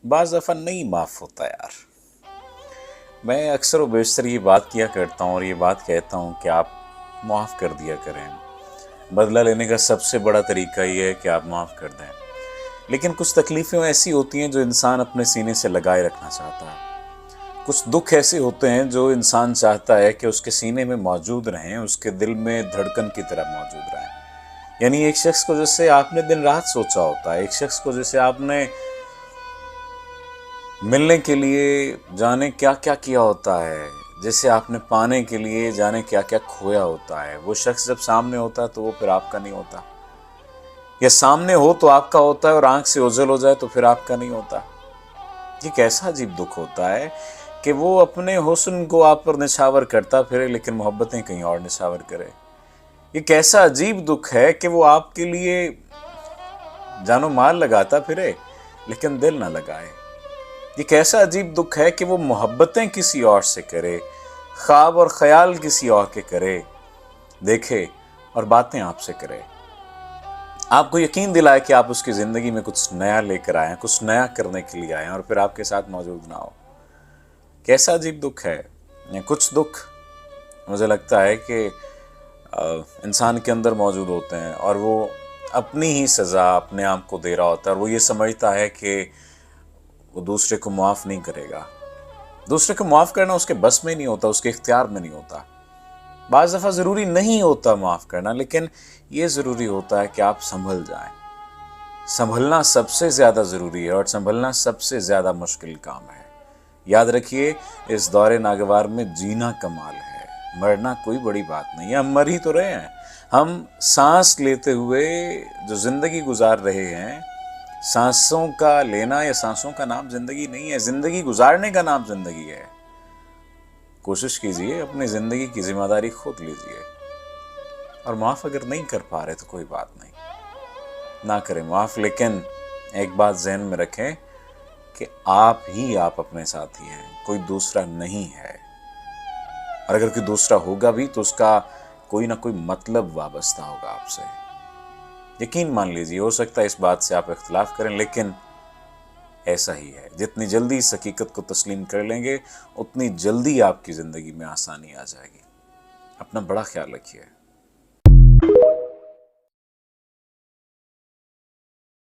बाज़ दफ़ा नहीं माफ़ होता यार। मैं अक्सर व बेशतर ये बात किया करता हूँ और ये बात कहता हूँ कि आप माफ़ कर दिया करें। बदला लेने का सबसे बड़ा तरीका ये है कि आप माफ़ कर दें। लेकिन कुछ तकलीफ़ें ऐसी होती हैं जो इंसान अपने सीने से लगाए रखना चाहता है। कुछ दुख ऐसे होते हैं जो इंसान चाहता है कि उसके सीने में मौजूद रहें, उसके दिल में धड़कन की तरह मौजूद रहें। यानी एक शख्स को जैसे आपने दिन रात सोचा होता है, एक शख्स को जैसे आपने मिलने के लिए जाने क्या क्या किया होता है, जैसे आपने पाने के लिए जाने क्या क्या खोया होता है। वो शख्स जब सामने होता है तो वो फिर आपका नहीं होता, या सामने हो तो आपका होता है और आंख से ओझल हो जाए तो फिर आपका नहीं होता। ये कैसा अजीब दुख होता है कि वो अपने हुस्न को आप पर निछावर करता फिरे लेकिन मोहब्बतें कहीं और निछावर करे। ये कैसा अजीब दुख है कि वो आपके लिए जानो माल लगाता फिरे लेकिन दिल ना लगाए। ये कैसा अजीब दुख है कि वो मोहब्बतें किसी और से करे, ख्वाब और ख्याल किसी और के करे, देखे और बातें आपसे करे, आपको यकीन दिलाए कि आप उसकी ज़िंदगी में कुछ नया लेकर आए हैं, कुछ नया करने के लिए आए हैं और फिर आपके साथ मौजूद ना हो। कैसा अजीब दुख है। कुछ दुख मुझे लगता है कि इंसान के अंदर मौजूद होते हैं और वो अपनी ही सज़ा अपने आप को दे रहा होता है और वो ये समझता है कि वो दूसरे को माफ़ नहीं करेगा। दूसरे को माफ़ करना उसके बस में नहीं होता, उसके इख्तियार में नहीं होता। बाज़ दफ़ा ज़रूरी नहीं होता माफ़ करना, लेकिन ये ज़रूरी होता है कि आप संभल जाएं। संभलना सबसे ज़्यादा ज़रूरी है और संभलना सबसे ज़्यादा मुश्किल काम है। याद रखिए, इस दौरे नागवार में जीना कमाल है, मरना कोई बड़ी बात नहीं है। हम मर ही तो रहे हैं। हम सांस लेते हुए जो ज़िंदगी गुजार रहे हैं, सांसों का लेना या सांसों का नाम ज़िंदगी नहीं है, ज़िंदगी गुजारने का नाम ज़िंदगी है। कोशिश कीजिए, अपनी ज़िंदगी की जिम्मेदारी खुद लीजिए और माफ़ अगर नहीं कर पा रहे तो कोई बात नहीं, ना करें माफ़। लेकिन एक बात ज़हन में रखें कि आप अपने साथी हैं, कोई दूसरा नहीं है। और अगर कोई दूसरा होगा भी तो उसका कोई ना कोई मतलब वाबस्ता होगा आपसे। यकीन मान लीजिए, हो सकता है इस बात से आप इख्तिलाफ करें, लेकिन ऐसा ही है। जितनी जल्दी इस हकीकत को तस्लीम कर लेंगे उतनी जल्दी आपकी ज़िंदगी में आसानी आ जाएगी। अपना बड़ा ख्याल रखिए।